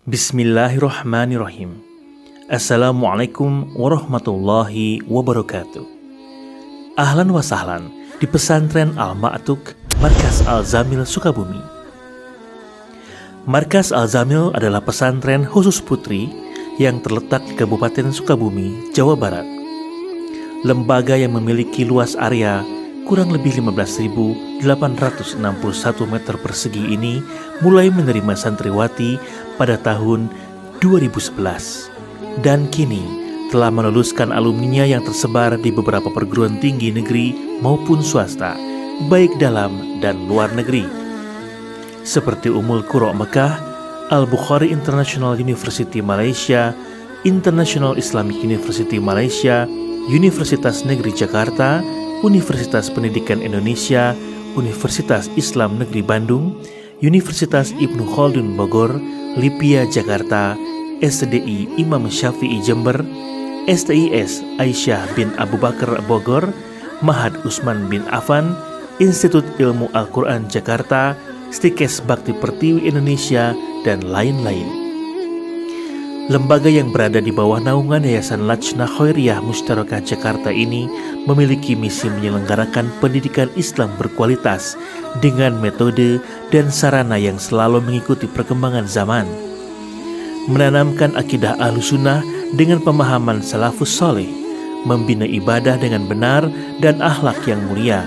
Bismillahirrahmanirrahim. Assalamualaikum warahmatullahi wabarakatuh. Ahlan wa sahlan di pesantren Al-Ma'tuk, Markas Al-Zamil Sukabumi. Markas Al-Zamil adalah pesantren khusus putri yang terletak di Kabupaten Sukabumi, Jawa Barat. Lembaga yang memiliki luas area kurang lebih 15.861 meter persegi ini mulai menerima santriwati pada tahun 2011 dan kini telah meluluskan alumninya yang tersebar di beberapa perguruan tinggi negeri maupun swasta, baik dalam dan luar negeri, seperti Ummul Qura Mekah, Al-Bukhari International University Malaysia, International Islamic University Malaysia, Universitas Negeri Jakarta, Universitas Pendidikan Indonesia, Universitas Islam Negeri Bandung, Universitas Ibnu Khaldun Bogor, Lipia Jakarta, SDI Imam Syafi'i Jember, STIS Aisyah bin Abu Bakar Bogor, Mahad Usman bin Affan, Institut Ilmu Al-Quran Jakarta, Stikes Bakti Pertiwi Indonesia, dan lain-lain. Lembaga yang berada di bawah naungan Yayasan Lajnah Khairiyah Mushtarakah Jakarta ini memiliki misi menyelenggarakan pendidikan Islam berkualitas dengan metode dan sarana yang selalu mengikuti perkembangan zaman, menanamkan akidah Ahlussunnah dengan pemahaman salafus soleh, membina ibadah dengan benar dan akhlak yang mulia,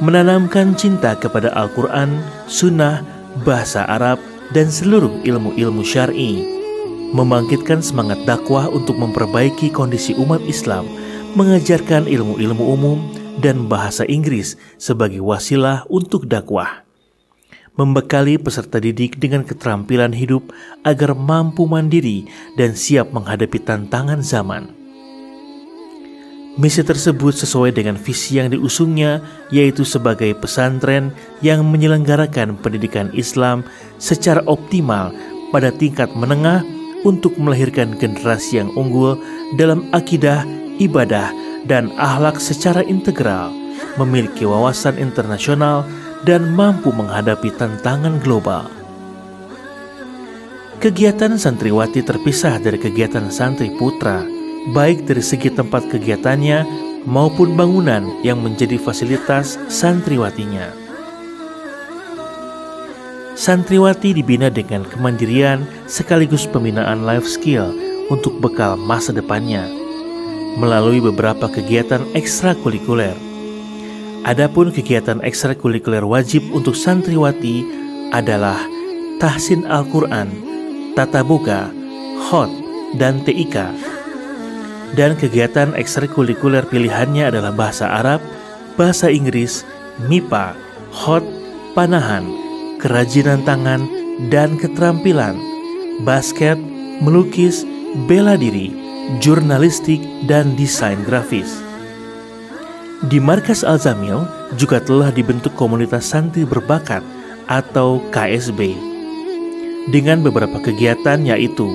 menanamkan cinta kepada Al-Quran, Sunnah, bahasa Arab, dan seluruh ilmu-ilmu syar'i, membangkitkan semangat dakwah untuk memperbaiki kondisi umat Islam, mengajarkan ilmu-ilmu umum dan bahasa Inggris sebagai wasilah untuk dakwah, membekali peserta didik dengan keterampilan hidup agar mampu mandiri dan siap menghadapi tantangan zaman. Misi tersebut sesuai dengan visi yang diusungnya, yaitu sebagai pesantren yang menyelenggarakan pendidikan Islam secara optimal pada tingkat menengah untuk melahirkan generasi yang unggul dalam akidah, ibadah, dan akhlak secara integral, memiliki wawasan internasional, dan mampu menghadapi tantangan global. Kegiatan santriwati terpisah dari kegiatan santri putra, baik dari segi tempat kegiatannya maupun bangunan yang menjadi fasilitas santriwatinya. Santriwati dibina dengan kemandirian sekaligus pembinaan life skill untuk bekal masa depannya melalui beberapa kegiatan ekstrakurikuler. Adapun kegiatan ekstrakurikuler wajib untuk santriwati adalah tahsin Al-Quran, tata boga, khot, dan TIK. Dan kegiatan ekstrakurikuler pilihannya adalah bahasa Arab, bahasa Inggris, MIPA, khot, panahan, kerajinan tangan, dan keterampilan, basket, melukis, bela diri, jurnalistik, dan desain grafis. Di Markas Al-Zamil juga telah dibentuk komunitas santri berbakat atau KSB dengan beberapa kegiatan, yaitu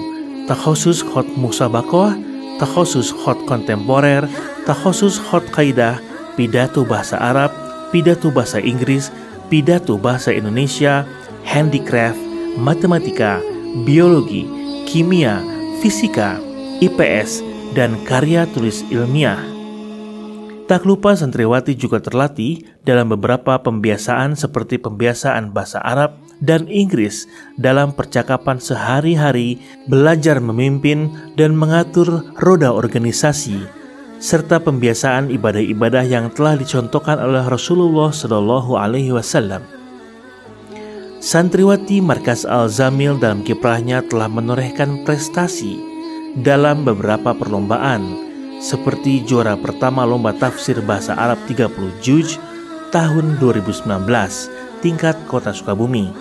takhusus khot musabakoh, takhusus khot kontemporer, takhusus khot kaidah, pidato bahasa Arab, pidato bahasa Inggris, pidato bahasa Indonesia, handicraft, matematika, biologi, kimia, fisika, IPS, dan karya tulis ilmiah. Tak lupa santriwati juga terlatih dalam beberapa pembiasaan seperti pembiasaan bahasa Arab dan Inggris dalam percakapan sehari-hari, belajar memimpin dan mengatur roda organisasi, serta pembiasaan ibadah-ibadah yang telah dicontohkan oleh Rasulullah SAW. Santriwati Markas Al-Zamil dalam kiprahnya telah menorehkan prestasi dalam beberapa perlombaan, seperti juara pertama Lomba Tafsir Bahasa Arab 30 Juz tahun 2019 tingkat Kota Sukabumi,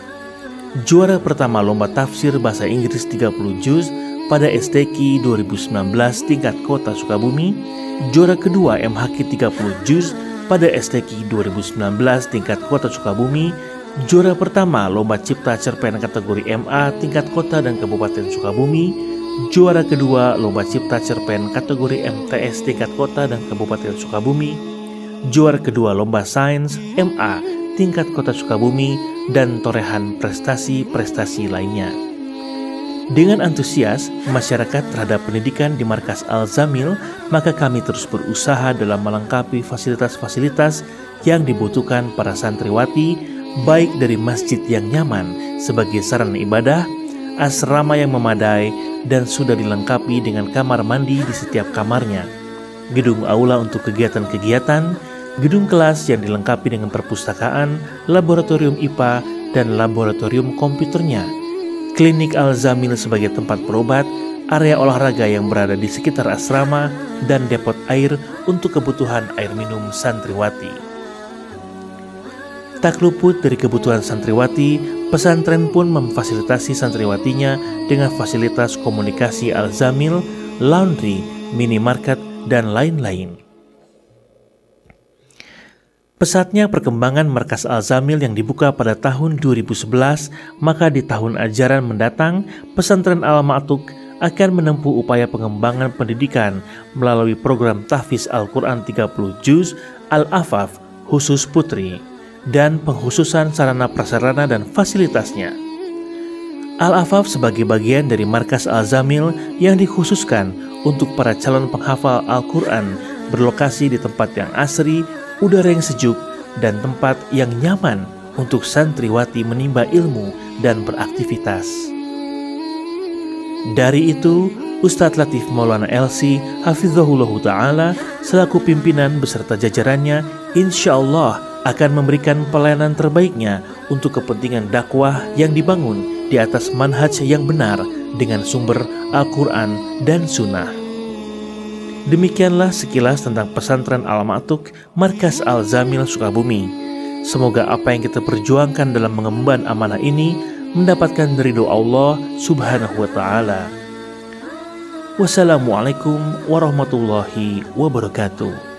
juara pertama Lomba Tafsir Bahasa Inggris 30 Juz pada STQ 2019 tingkat Kota Sukabumi, juara kedua MHQ 30 Juz pada STQ 2019 tingkat Kota Sukabumi, juara pertama Lomba Cipta Cerpen kategori MA tingkat Kota dan Kabupaten Sukabumi, juara kedua Lomba Cipta Cerpen kategori MTS tingkat Kota dan Kabupaten Sukabumi, juara kedua Lomba Sains MA tingkat Kota Sukabumi, dan torehan prestasi-prestasi lainnya. Dengan antusias masyarakat terhadap pendidikan di Markas Al-Zamil, maka kami terus berusaha dalam melengkapi fasilitas-fasilitas yang dibutuhkan para santriwati, baik dari masjid yang nyaman sebagai sarana ibadah, asrama yang memadai, dan sudah dilengkapi dengan kamar mandi di setiap kamarnya, gedung aula untuk kegiatan-kegiatan, gedung kelas yang dilengkapi dengan perpustakaan, laboratorium IPA, dan laboratorium komputernya, klinik Al-Zamil sebagai tempat berobat, area olahraga yang berada di sekitar asrama, dan depot air untuk kebutuhan air minum santriwati. Tak luput dari kebutuhan santriwati, pesantren pun memfasilitasi santriwatinya dengan fasilitas komunikasi Al-Zamil, laundry, minimarket, dan lain-lain. Pesatnya perkembangan Markas Al-Zamil yang dibuka pada tahun 2011, maka di tahun ajaran mendatang, pesantren Al-Ma'tuk akan menempuh upaya pengembangan pendidikan melalui program tahfiz Al-Quran 30 juz Al-Afaf khusus putri dan pengkhususan sarana prasarana dan fasilitasnya. Al-Afaf sebagai bagian dari Markas Al-Zamil yang dikhususkan untuk para calon penghafal Al-Quran berlokasi di tempat yang asri, udara yang sejuk, dan tempat yang nyaman untuk santriwati menimba ilmu dan beraktivitas. Dari itu, Ustadz Latif Maulana LC Hafizahullah Ta'ala selaku pimpinan beserta jajarannya insya Allah akan memberikan pelayanan terbaiknya untuk kepentingan dakwah yang dibangun di atas manhaj yang benar dengan sumber Al-Quran dan Sunnah. Demikianlah sekilas tentang pesantren Al-Ma'tuk Markas Al-Zamil Sukabumi. Semoga apa yang kita perjuangkan dalam mengemban amanah ini mendapatkan ridho Allah Subhanahu wa Ta'ala. Wassalamualaikum warahmatullahi wabarakatuh.